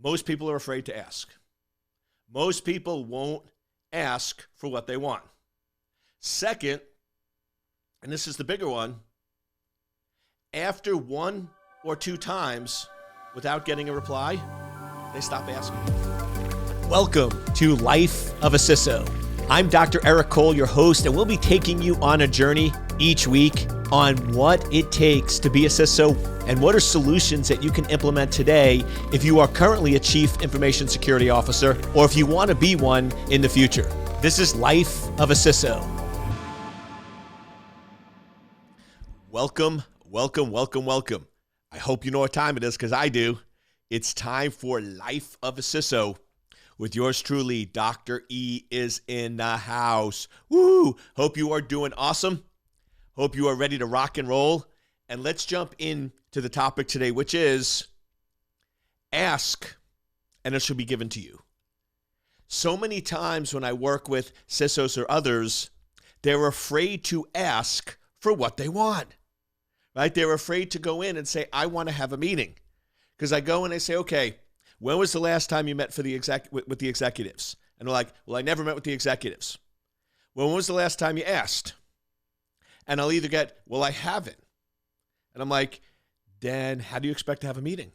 Most people are afraid to ask. Most people won't ask for what they want. Second, and this is the bigger one, after one or two times without getting a reply, they stop asking. Welcome to Life of a CISO. I'm Dr. Eric Cole, your host, and we'll be taking you on a journey each week on what it takes to be a CISO and what are solutions that you can implement today if you are currently a Chief Information Security Officer or if you want to be one in the future. This is Life of a CISO. Welcome. I hope you know what time it is because I do. It's time for Life of a CISO. With yours truly, Dr. E is in the house. Woo! Hope you are doing awesome. Hope you are ready to rock and roll. And let's jump into the topic today, which is ask, and it shall be given to you. So many times when I work with CISOs or others, they're afraid to ask for what they want, right? They're afraid to go in and say, I want to have a meeting. Because I go and I say, okay, when was the last time you met with the executives? And they're like, well, I never met with the executives. Well, when was the last time you asked? And I'll either get, well, I haven't. And I'm like, then how do you expect to have a meeting?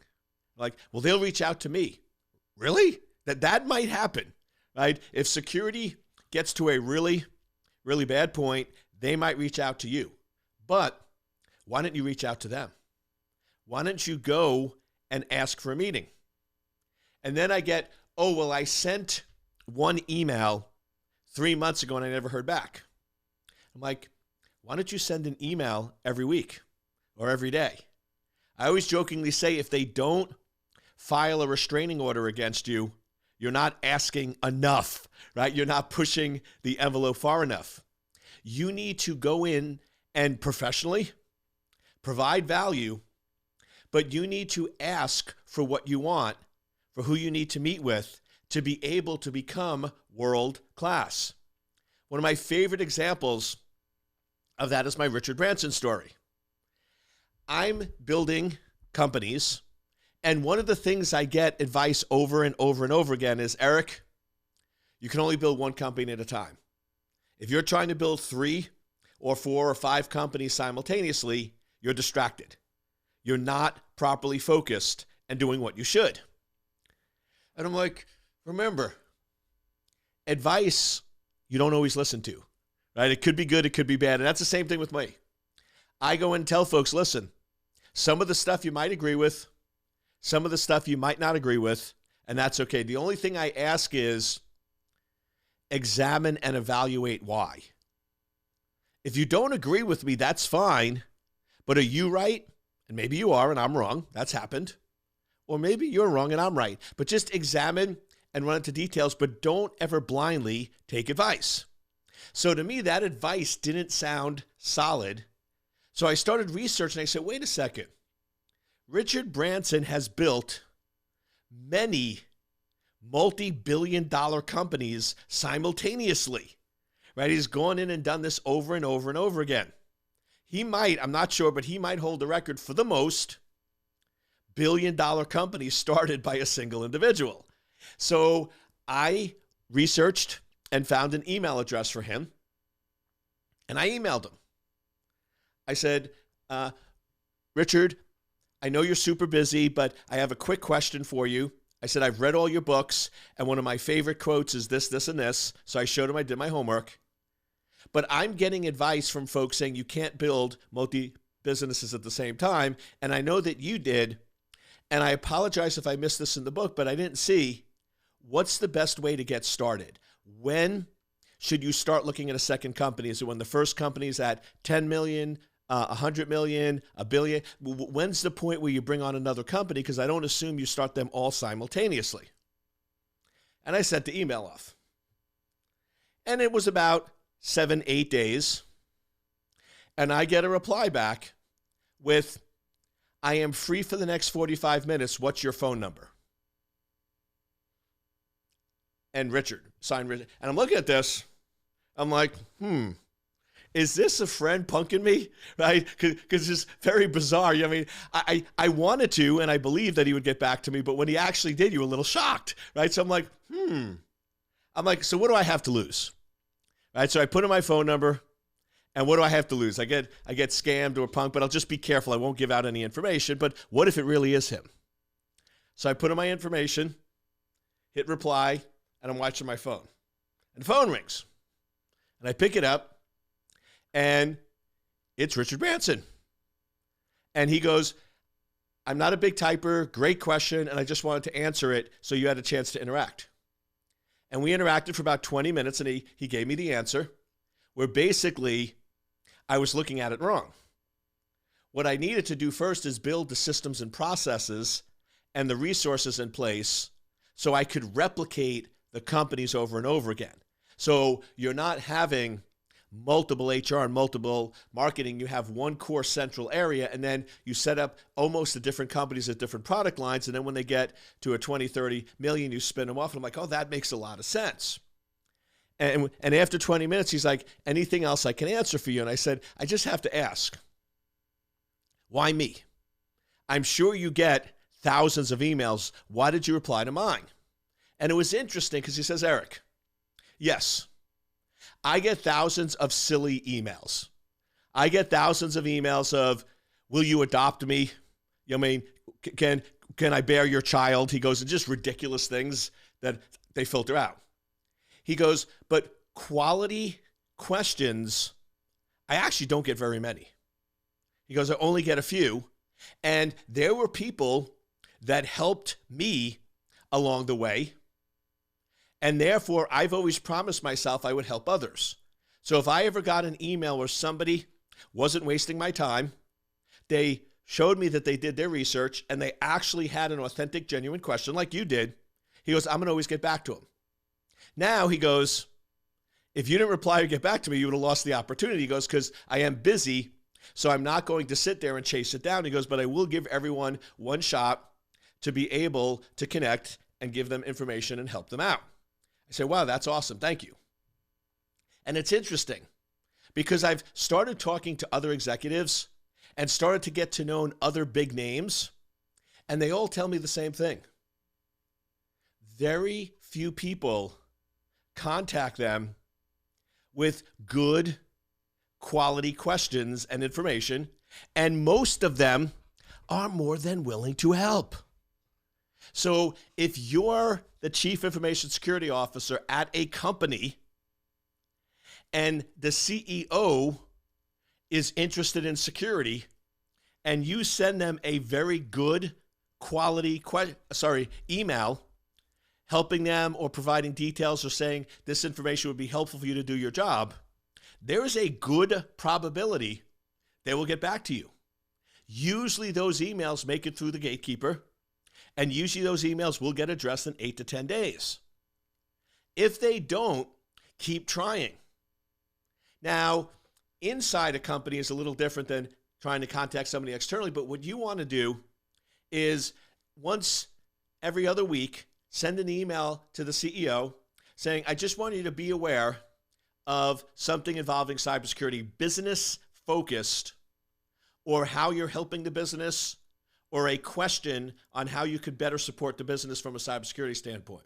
Like, well, they'll reach out to me. Really? That might happen, right? If security gets to a really, really bad point, they might reach out to you. But why don't you reach out to them? Why don't you go and ask for a meeting? And then I get, oh, well, I sent one email 3 months ago and I never heard back. I'm like, why don't you send an email every week or every day? I always jokingly say if they don't file a restraining order against you, you're not asking enough, right? You're not pushing the envelope far enough. You need to go in and professionally provide value, but you need to ask for what you want, for who you need to meet with to be able to become world class. One of my favorite examples of that is my Richard Branson story. I'm building companies, and one of the things I get advice over and over and over again is, Eric, you can only build one company at a time. If you're trying to build 3 or 4 or 5 companies simultaneously, you're distracted. You're not properly focused and doing what you should. And I'm like, remember, advice you don't always listen to, right? It could be good, it could be bad. And that's the same thing with me. I go and tell folks, listen, some of the stuff you might agree with, some of the stuff you might not agree with, and that's okay. The only thing I ask is examine and evaluate why. If you don't agree with me, that's fine. But are you right? And maybe you are and I'm wrong. That's happened. Or maybe you're wrong and I'm right. But just examine and run into details, but don't ever blindly take advice. So to me, that advice didn't sound solid. So I started researching. I said, wait a second. Richard Branson has built many multi-billion-dollar companies simultaneously, right? He's gone in and done this over and over and over again. He might, I'm not sure, but he might hold the record for the most billion-dollar companies started by a single individual. So I researched and found an email address for him, and I emailed him. I said, Richard, I know you're super busy, but I have a quick question for you. I said, I've read all your books, and one of my favorite quotes is this, this, and this. So I showed him I did my homework. But I'm getting advice from folks saying you can't build multi-businesses at the same time, and I know that you did, and I apologize if I missed this in the book, but I didn't see what's the best way to get started. When should you start looking at a second company? Is it when the first company is at 10 million, 100 million, a billion? When's the point where you bring on another company? Because I don't assume you start them all simultaneously. And I sent the email off. And it was about 7-8 days. And I get a reply back with, I am free for the next 45 minutes. What's your phone number? And Richard, signed Richard. And I'm looking at this. I'm like, is this a friend punking me? Right? Because it's very bizarre. I mean, I wanted to, and I believed that he would get back to me, but when he actually did, you were a little shocked, right? So I'm like, so what do I have to lose? Right? So I put in my phone number, and what do I have to lose? I get scammed or punked, but I'll just be careful. I won't give out any information, but what if it really is him? So I put in my information, hit reply, and I'm watching my phone. And the phone rings. And I pick it up, and it's Richard Branson. And he goes, I'm not a big typer, great question, and I just wanted to answer it so you had a chance to interact. And we interacted for about 20 minutes, and he gave me the answer, where basically I was looking at it wrong. What I needed to do first is build the systems and processes and the resources in place so I could replicate the companies over and over again. So you're not having multiple HR and multiple marketing. You have one core central area, and then you set up almost the different companies at different product lines. And then when they get to a 20, 30 million, you spin them off. And I'm like, oh, that makes a lot of sense. And after 20 minutes, he's like, anything else I can answer for you? And I said, I just have to ask, why me? I'm sure you get thousands of emails. Why did you reply to mine? And it was interesting because he says, Eric, yes, I get thousands of silly emails. I get thousands of emails of, will you adopt me? I mean, can I bear your child? He goes, and just ridiculous things that they filter out. He goes, but quality questions, I actually don't get very many. He goes, I only get a few. And there were people that helped me along the way. And therefore, I've always promised myself I would help others. So if I ever got an email where somebody wasn't wasting my time, they showed me that they did their research and they actually had an authentic, genuine question like you did, he goes, I'm going to always get back to them. Now, he goes, if you didn't reply or get back to me, you would have lost the opportunity. He goes, because I am busy, so I'm not going to sit there and chase it down. He goes, but I will give everyone one shot to be able to connect and give them information and help them out. I say, wow, that's awesome. Thank you. And it's interesting because I've started talking to other executives and started to get to know other big names, and they all tell me the same thing. Very few people contact them with good quality questions and information, and most of them are more than willing to help. So if you're the chief information security officer at a company and the CEO is interested in security and you send them a very good quality email helping them or providing details or saying this information would be helpful for you to do your job, there is a good probability they will get back to you. Usually those emails make it through the gatekeeper, and usually those emails will get addressed in 8 to 10 days. If they don't, keep trying. Now, inside a company is a little different than trying to contact somebody externally, but what you want to do is once every other week, send an email to the CEO saying, I just want you to be aware of something involving cybersecurity, business focused, or how you're helping the business, or a question on how you could better support the business from a cybersecurity standpoint.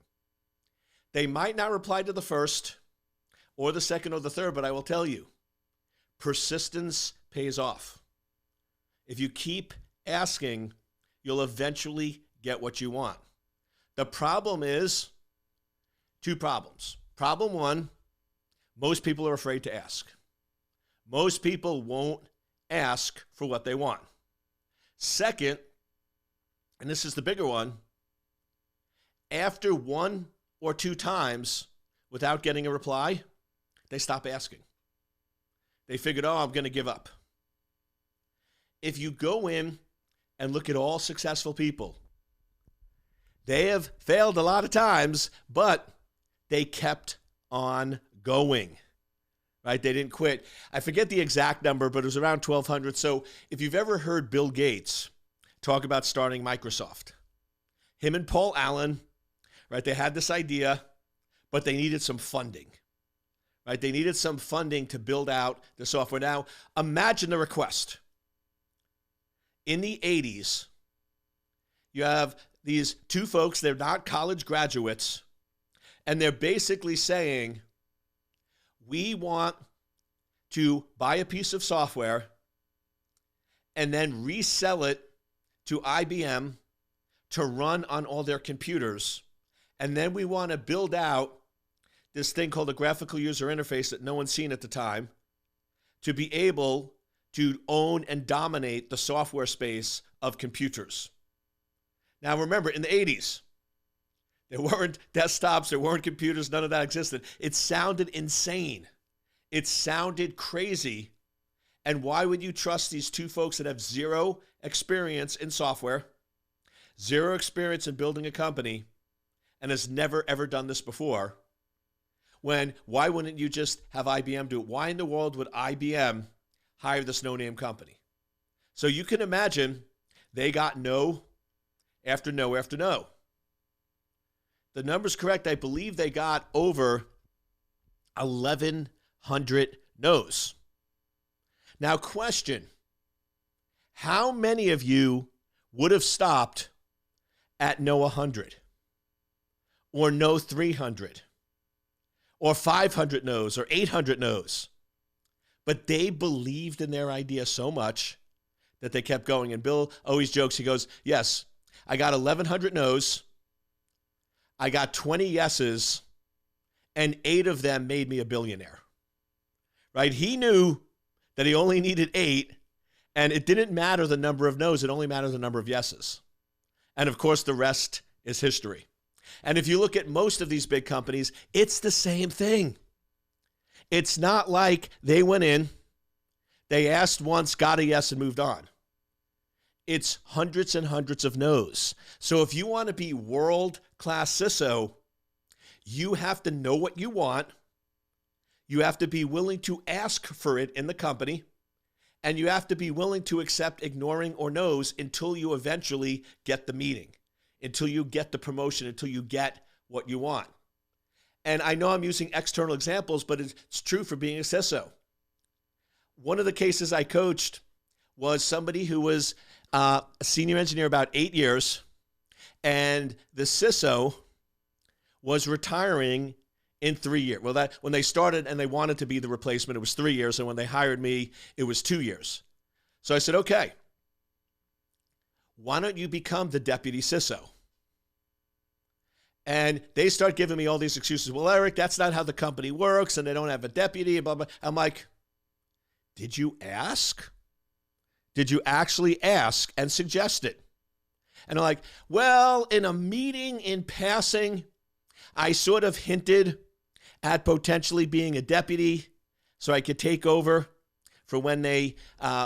They might not reply to the first or the second or the third, but I will tell you, persistence pays off. If you keep asking, you'll eventually get what you want. The problem is two problems. Problem one, most people are afraid to ask. Most people won't ask for what they want. Second, and this is the bigger one, after 1 or 2 times without getting a reply, they stop asking. They figured, oh, I'm going to give up. If you go in and look at all successful people, they have failed a lot of times, but they kept on going, right? They didn't quit. I forget the exact number, but it was around 1,200. So if you've ever heard Bill Gates talk about starting Microsoft, him and Paul Allen, right? They had this idea, but they needed some funding, right? They needed some funding to build out the software. Now, imagine the request. In the 80s, you have these two folks, they're not college graduates, and they're basically saying, we want to buy a piece of software and then resell it to IBM to run on all their computers. And then we want to build out this thing called a graphical user interface that no one's seen at the time to be able to own and dominate the software space of computers. Now remember, in the 80s, there weren't desktops, there weren't computers, none of that existed. It sounded insane. It sounded crazy. And why would you trust these two folks that have zero experience in software, zero experience in building a company, and has never ever done this before? Why wouldn't you just have IBM do it? Why in the world would IBM hire this no-name company? So you can imagine they got no after no after no. The number's correct. I believe they got over 1,100 no's. Now, question, how many of you would have stopped at no 100 or no 300 or 500 no's or 800 no's? But they believed in their idea so much that they kept going. And Bill always jokes, he goes, yes, I got 1,100 no's, I got 20 yeses, and 8 of them made me a billionaire, right? He knew that he only needed 8, and it didn't matter the number of no's, it only mattered the number of yeses. And of course, the rest is history. And if you look at most of these big companies, it's the same thing. It's not like they went in, they asked once, got a yes, and moved on. It's hundreds and hundreds of no's. So if you want to be world-class CISO, you have to know what you want. You have to be willing to ask for it in the company. And you have to be willing to accept ignoring or no's until you eventually get the meeting, until you get the promotion, until you get what you want. And I know I'm using external examples, but it's true for being a CISO. One of the cases I coached was somebody who was a senior engineer about 8 years, and the CISO was retiring in 3 years. Well, when they started and they wanted to be the replacement, it was 3 years, and when they hired me, it was 2 years. So I said, okay, why don't you become the deputy CISO? And they start giving me all these excuses. Well, Eric, that's not how the company works, and they don't have a deputy, blah, blah. I'm like, did you ask? Did you actually ask and suggest it? And I'm like, well, in a meeting in passing, I sort of hinted at potentially being a deputy so I could take over for when they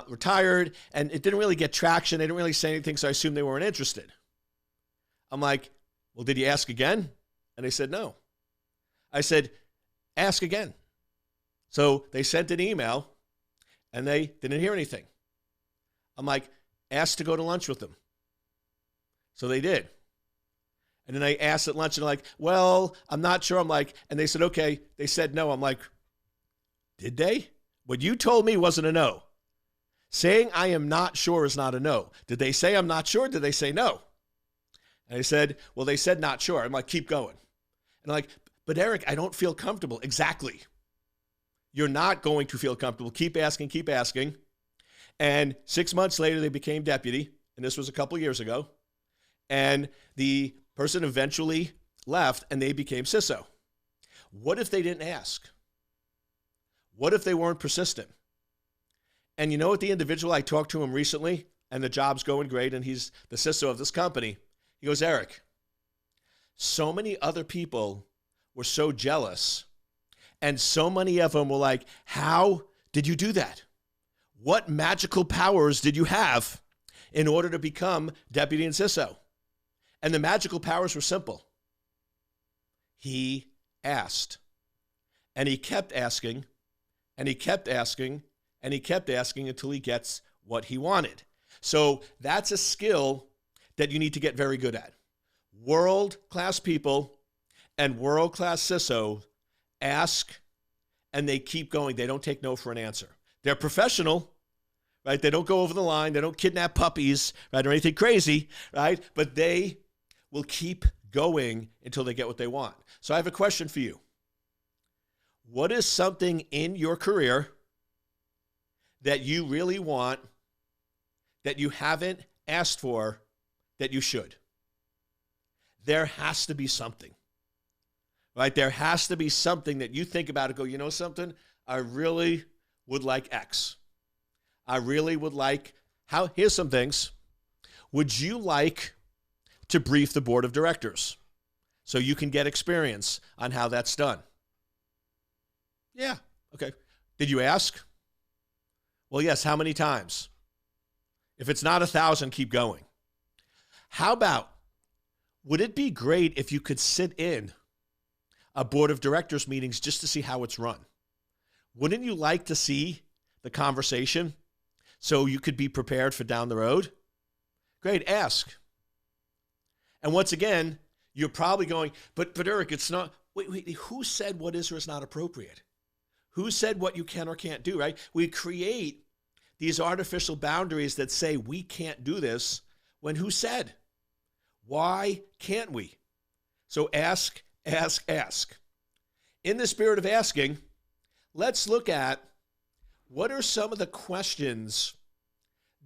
retired, and it didn't really get traction. They didn't really say anything, so I assumed they weren't interested. I'm like, well, did you ask again? And they said no. I said, ask again. So they sent an email, and they didn't hear anything. I'm like, ask to go to lunch with them. So they did. And then I asked at lunch, and they're like, well, I'm not sure. I'm like, and they said, okay. They said no. I'm like, did they? What you told me wasn't a no. Saying I am not sure is not a no. Did they say I'm not sure? Did they say no? And I said, well, they said not sure. I'm like, keep going. And I'm like, but Eric, I don't feel comfortable. Exactly. You're not going to feel comfortable. Keep asking, keep asking. And 6 months later, they became deputy. And this was a couple years ago. And the person eventually left, and they became CISO. What if they didn't ask? What if they weren't persistent? And you know what, the individual, I talked to him recently, and the job's going great, and he's the CISO of this company. He goes, Eric, so many other people were so jealous, and so many of them were like, how did you do that? What magical powers did you have in order to become deputy and CISO? And the magical powers were simple. He asked, and he kept asking, and he kept asking, and he kept asking until he gets what he wanted. So that's a skill that you need to get very good at. World-class people and world-class CISO ask and they keep going. They don't take no for an answer. They're professional, right? They don't go over the line. They don't kidnap puppies, right, or anything crazy, right? But they will keep going until they get what they want. So I have a question for you. What is something in your career that you really want that you haven't asked for that you should? There has to be something, right? There has to be something that you think about and go, you know something? I really would like X. I really would like here's some things. Would you like to brief the board of directors so you can get experience on how that's done? Yeah, okay. Did you ask? Well, yes, how many times? If it's not 1,000, keep going. How about, would it be great if you could sit in a board of directors meetings just to see how it's run? Wouldn't you like to see the conversation so you could be prepared for down the road? Great, ask. And once again, you're probably going, but Eric, it's not, wait, who said what is or is not appropriate? Who said what you can or can't do, right? We create these artificial boundaries that say we can't do this when who said? Why can't we? So ask, ask, ask. In the spirit of asking, let's look at what are some of the questions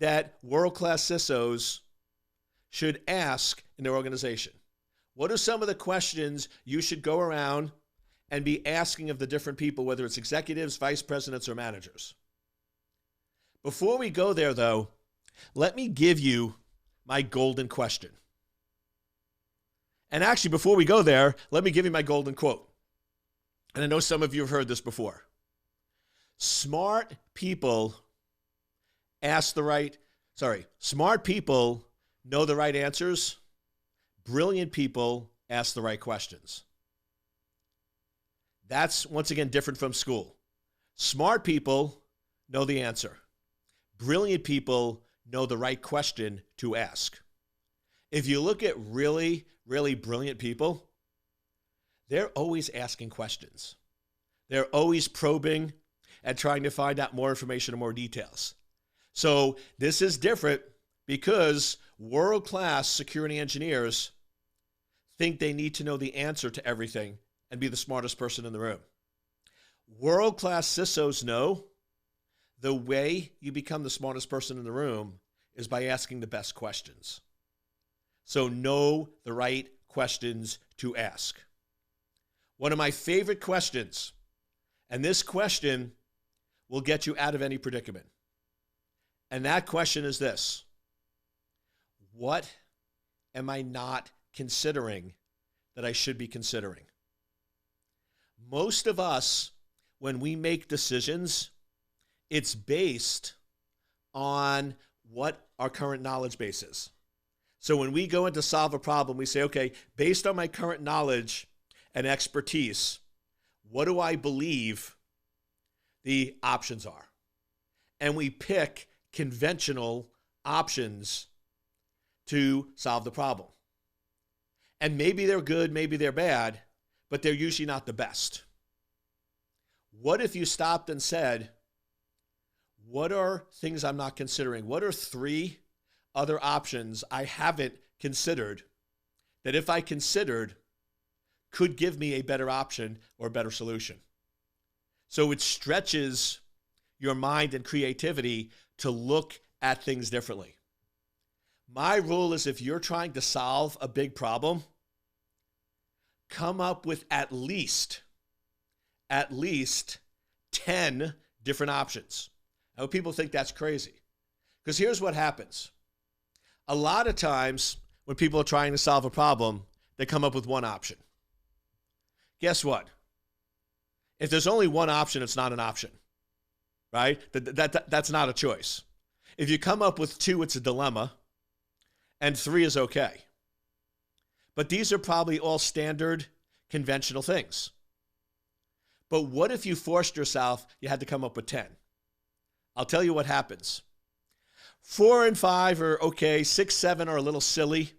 that world-class CISOs should ask in their organization. What are some of the questions you should go around and be asking of the different people, whether it's executives, vice presidents, or managers? Before we go there, though, let me give you my golden question. And actually, before we go there, let me give you my golden quote. And I know some of you have heard this before. Smart people smart people know the right answers. Brilliant people ask the right questions. That's, once again, different from school. Smart people know the answer. Brilliant people know the right question to ask. If you look at really, really brilliant people, they're always asking questions. They're always probing and trying to find out more information and more details. So this is different because world-class security engineers think they need to know the answer to everything and be the smartest person in the room. World-class CISOs know the way you become the smartest person in the room is by asking the best questions. So know the right questions to ask. One of my favorite questions, and this question will get you out of any predicament. And that question is this: what am I not considering that I should be considering? Most of us, when we make decisions, it's based on what our current knowledge base is. So when we go in to solve a problem, we say, okay, based on my current knowledge and expertise, what do I believe the options are? And we pick conventional options to solve the problem. And maybe they're good, maybe they're bad, but they're usually not the best. What if you stopped and said, what are things I'm not considering? What are 3 other options I haven't considered that if I considered could give me a better option or a better solution? So it stretches your mind and creativity to look at things differently. My rule is if you're trying to solve a big problem, come up with at least 10 different options. I know people think that's crazy, because here's what happens. A lot of times when people are trying to solve a problem, they come up with one option. Guess what? If there's only one option, it's not an option, right? That's not a choice. If you come up with 2, it's a dilemma, and 3 is okay. But these are probably all standard, conventional things. But what if you forced yourself, you had to come up with 10? I'll tell you what happens. 4 and 5 are okay, 6, 7 are a little silly,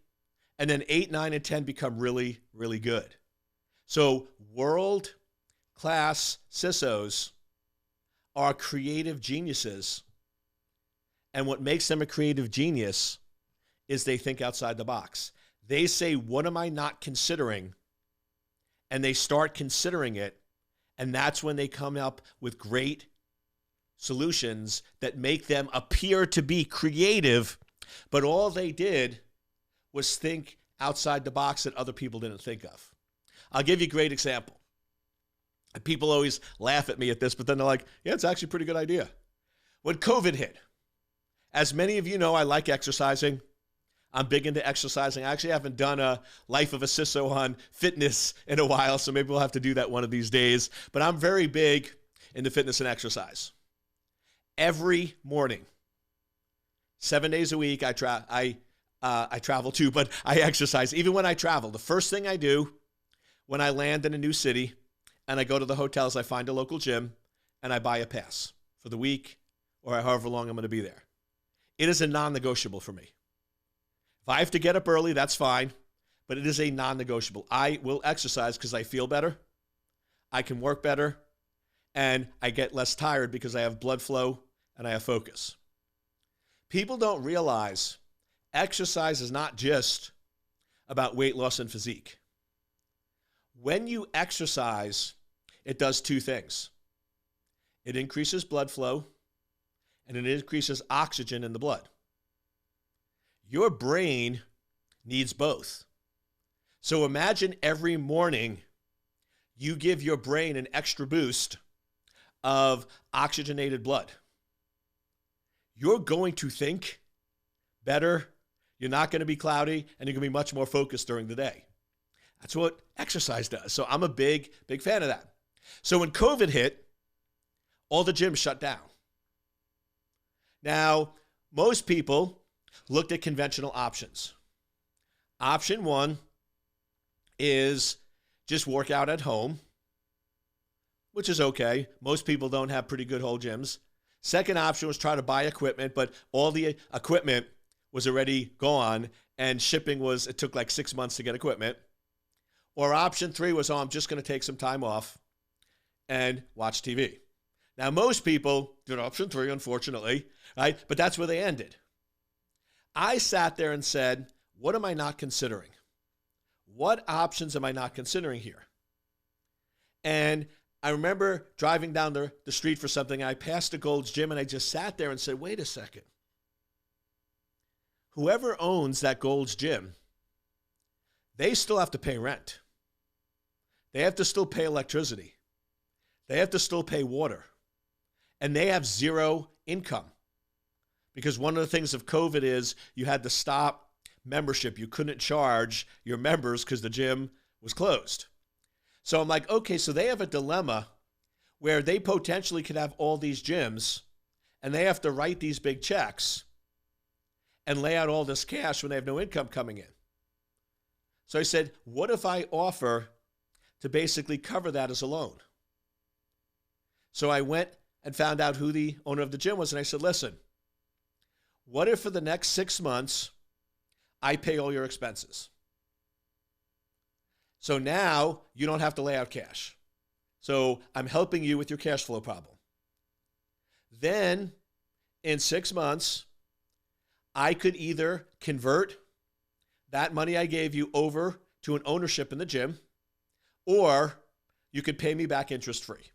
and then 8, 9, and 10 become really, really good. So world-class Class CISOs are creative geniuses. And what makes them a creative genius is they think outside the box. They say, what am I not considering? And they start considering it. And that's when they come up with great solutions that make them appear to be creative, but all they did was think outside the box that other people didn't think of. I'll give you a great example. People always laugh at me at this, but then they're like, yeah, it's actually a pretty good idea. When COVID hit, as many of you know, I like exercising. I'm big into exercising. I actually haven't done a Life of a CISO on fitness in a while, so maybe we'll have to do that one of these days. But I'm very big into fitness and exercise. Every morning, 7 days a week, I travel too, but I exercise. Even when I travel, the first thing I do when I land in a new city and I go to the hotels, I find a local gym and I buy a pass for the week or however long I'm going to be there. It is a non-negotiable for me. If I have to get up early, that's fine, but it is a non-negotiable. I will exercise because I feel better, I can work better, and I get less tired because I have blood flow and I have focus. People don't realize exercise is not just about weight loss and physique. When you exercise, it does two things. It increases blood flow and it increases oxygen in the blood. Your brain needs both. So imagine every morning you give your brain an extra boost of oxygenated blood. You're going to think better, you're not going to be cloudy, and you're going to be much more focused during the day. That's what exercise does. So I'm a big fan of that. So when COVID hit, all the gyms shut down. Now, most people looked at conventional options. Option one is just work out at home, which is okay. Most people don't have pretty good home gyms. Second option was try to buy equipment, but all the equipment was already gone and it took like 6 months to get equipment. Or option three was, I'm just going to take some time off and watch TV. Now, most people did option three, unfortunately, right? But that's where they ended. I sat there and said, what am I not considering? What options am I not considering here? And I remember driving down the street for something. I passed a Gold's Gym and I just sat there and said, wait a second. Whoever owns that Gold's Gym, they still have to pay rent. They have to still pay electricity. They have to still pay water. And they have zero income. Because one of the things of COVID is you had to stop membership. You couldn't charge your members because the gym was closed. So I'm like, okay, so they have a dilemma where they potentially could have all these gyms and they have to write these big checks and lay out all this cash when they have no income coming in. So I said, what if I offer to basically cover that as a loan? So I went and found out who the owner of the gym was, and I said, listen, what if for the next 6 months, I pay all your expenses? So now you don't have to lay out cash. So I'm helping you with your cash flow problem. Then in 6 months, I could either convert that money I gave you over to an ownership in the gym, or you could pay me back interest-free.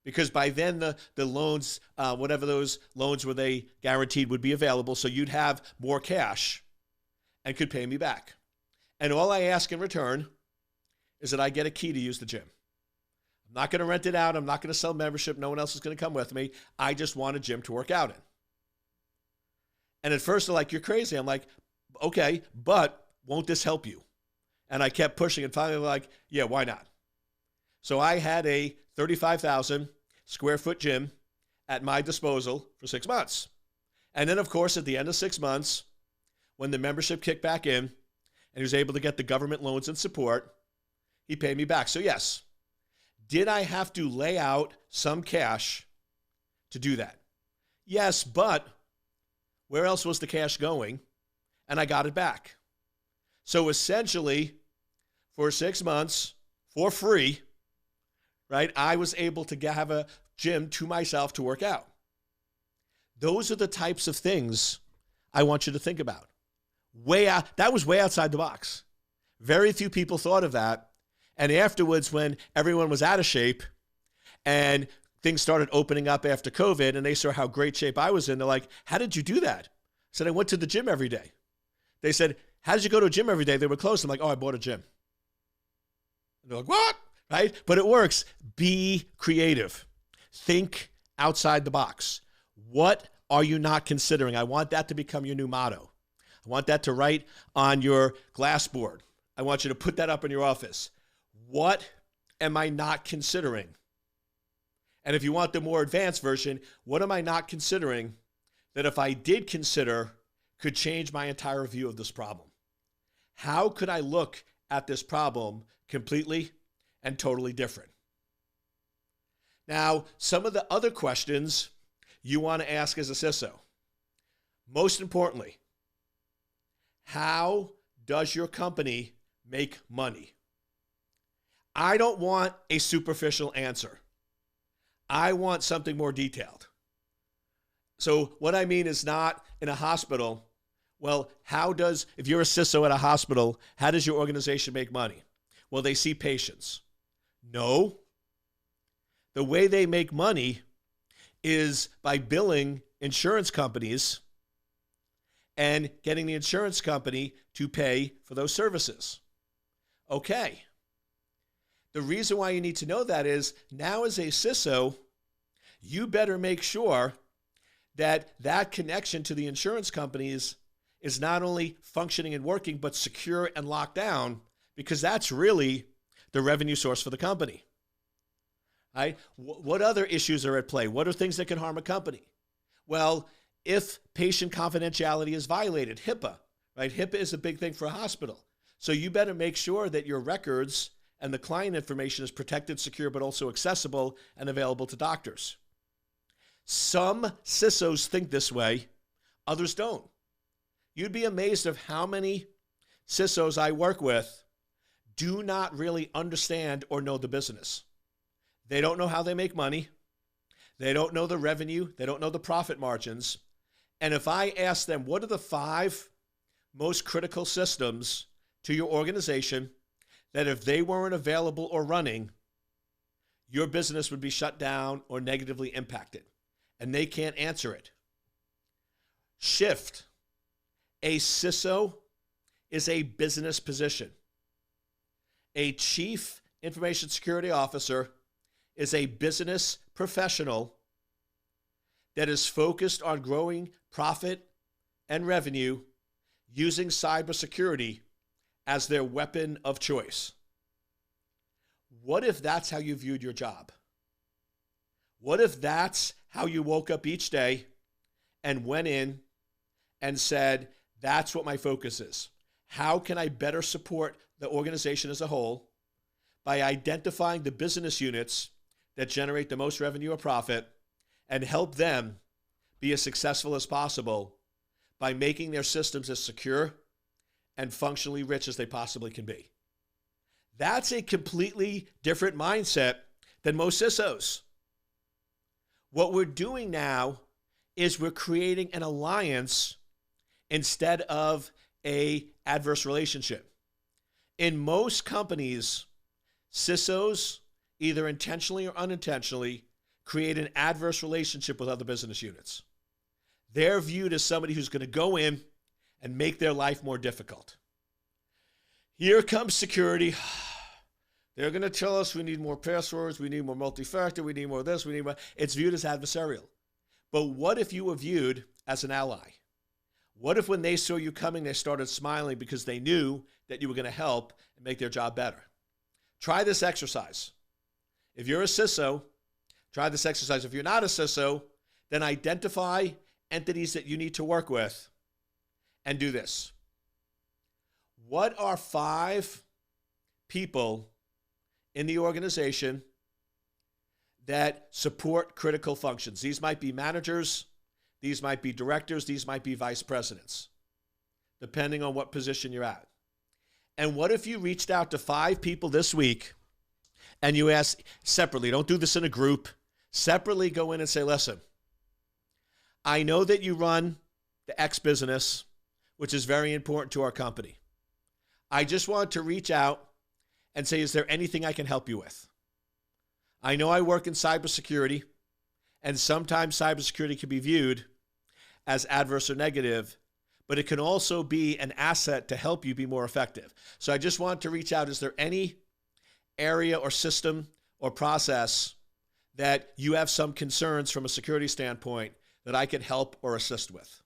Because by then the loans, whatever those loans were they guaranteed would be available, so you'd have more cash and could pay me back. And all I ask in return is that I get a key to use the gym. I'm not going to rent it out. I'm not going to sell membership. No one else is going to come with me. I just want a gym to work out in. And at first they're like, you're crazy. I'm like, okay, but won't this help you? And I kept pushing and finally like, yeah, why not? So I had a 35,000 square foot gym at my disposal for 6 months. And then, of course, at the end of 6 months, when the membership kicked back in and he was able to get the government loans and support, he paid me back. So yes, did I have to lay out some cash to do that? Yes, but where else was the cash going? And I got it back. So essentially, for 6 months, for free, right? I was able to have a gym to myself to work out. Those are the types of things I want you to think about. That was way outside the box. Very few people thought of that. And afterwards, when everyone was out of shape and things started opening up after COVID and they saw how great shape I was in, they're like, how did you do that? I said, I went to the gym every day. They said, how did you go to a gym every day? They were closed. I'm like, oh, I bought a gym. And they're like, what? Right? But it works. Be creative. Think outside the box. What are you not considering? I want that to become your new motto. I want that to write on your glass board. I want you to put that up in your office. What am I not considering? And if you want the more advanced version, what am I not considering that if I did consider could change my entire view of this problem? How could I look at this problem completely and totally different? Now, some of the other questions you want to ask as a CISO. Most importantly, how does your company make money? I don't want a superficial answer. I want something more detailed. So what I mean is not in a hospital, well, if you're a CISO at a hospital, how does your organization make money? Well, they see patients. No. The way they make money is by billing insurance companies and getting the insurance company to pay for those services. Okay. The reason why you need to know that is now as a CISO, you better make sure that that connection to the insurance companies is not only functioning and working, but secure and locked down, because that's really the revenue source for the company. Right? What other issues are at play? What are things that can harm a company? Well, if patient confidentiality is violated, HIPAA, right? HIPAA is a big thing for a hospital. So you better make sure that your records and the client information is protected, secure, but also accessible and available to doctors. Some CISOs think this way, others don't. You'd be amazed of how many CISOs I work with do not really understand or know the business. They don't know how they make money. They don't know the revenue. They don't know the profit margins. And if I ask them, what are the 5 most critical systems to your organization that if they weren't available or running, your business would be shut down or negatively impacted? And they can't answer it. Shift. A CISO is a business position. A chief information security officer is a business professional that is focused on growing profit and revenue using cybersecurity as their weapon of choice. What if that's how you viewed your job? What if that's how you woke up each day and went in and said, that's what my focus is? How can I better support the organization as a whole by identifying the business units that generate the most revenue or profit and help them be as successful as possible by making their systems as secure and functionally rich as they possibly can be? That's a completely different mindset than most CISOs. What we're doing now is we're creating an alliance instead of an adverse relationship. In most companies, CISOs, either intentionally or unintentionally, create an adverse relationship with other business units. They're viewed as somebody who's going to go in and make their life more difficult. Here comes security. They're going to tell us we need more passwords, we need more multi-factor, we need more this, we need more. It's viewed as adversarial. But what if you were viewed as an ally? What if when they saw you coming, they started smiling because they knew that you were going to help and make their job better? Try this exercise. If you're a CISO, try this exercise. If you're not a CISO, then identify entities that you need to work with and do this. What are 5 people in the organization that support critical functions? These might be managers, these might be directors, these might be vice presidents, depending on what position you're at. And what if you reached out to 5 people this week And you ask separately, don't do this in a group. Separately go in and say, listen, I know that you run the X business, which is very important to our company. I just want to reach out and say, is there anything I can help you with? I know I work in cybersecurity, and sometimes cybersecurity can be viewed as adverse or negative, but it can also be an asset to help you be more effective. So I just want to reach out. Is there any area or system or process that you have some concerns from a security standpoint that I can help or assist with?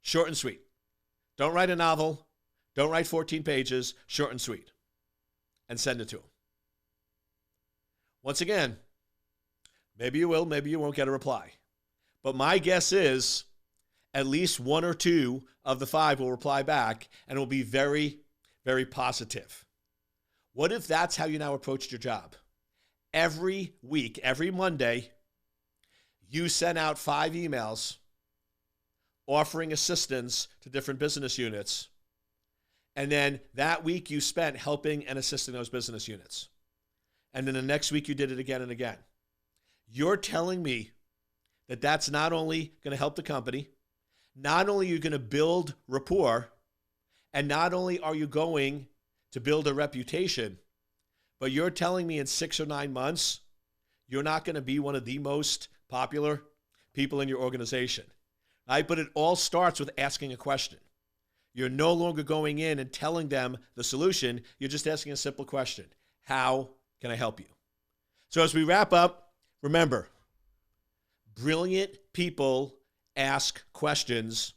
Short and sweet. Don't write a novel. Don't write 14 pages. Short and sweet. And send it to them. Once again, maybe you will, maybe you won't get a reply. But my guess is at least one or two of the 5 will reply back and will be very, very positive. What if that's how you now approached your job? Every week, every Monday, you sent out 5 emails offering assistance to different business units. And then that week you spent helping and assisting those business units. And then the next week you did it again and again. You're telling me that that's not only going to help the company, not only are you going to build rapport, and not only are you going to build a reputation, but you're telling me in 6 or 9 months, you're not going to be one of the most popular people in your organization. Right? But it all starts with asking a question. You're no longer going in and telling them the solution. You're just asking a simple question. How can I help you? So as we wrap up, remember, brilliant people ask questions.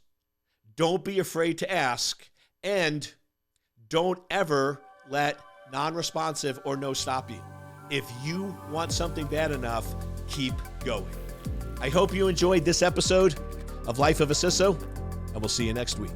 Don't be afraid to ask, and don't ever let non-responsive or no stop you. If you want something bad enough, keep going. I hope you enjoyed this episode of Life of a CISO, and we'll see you next week.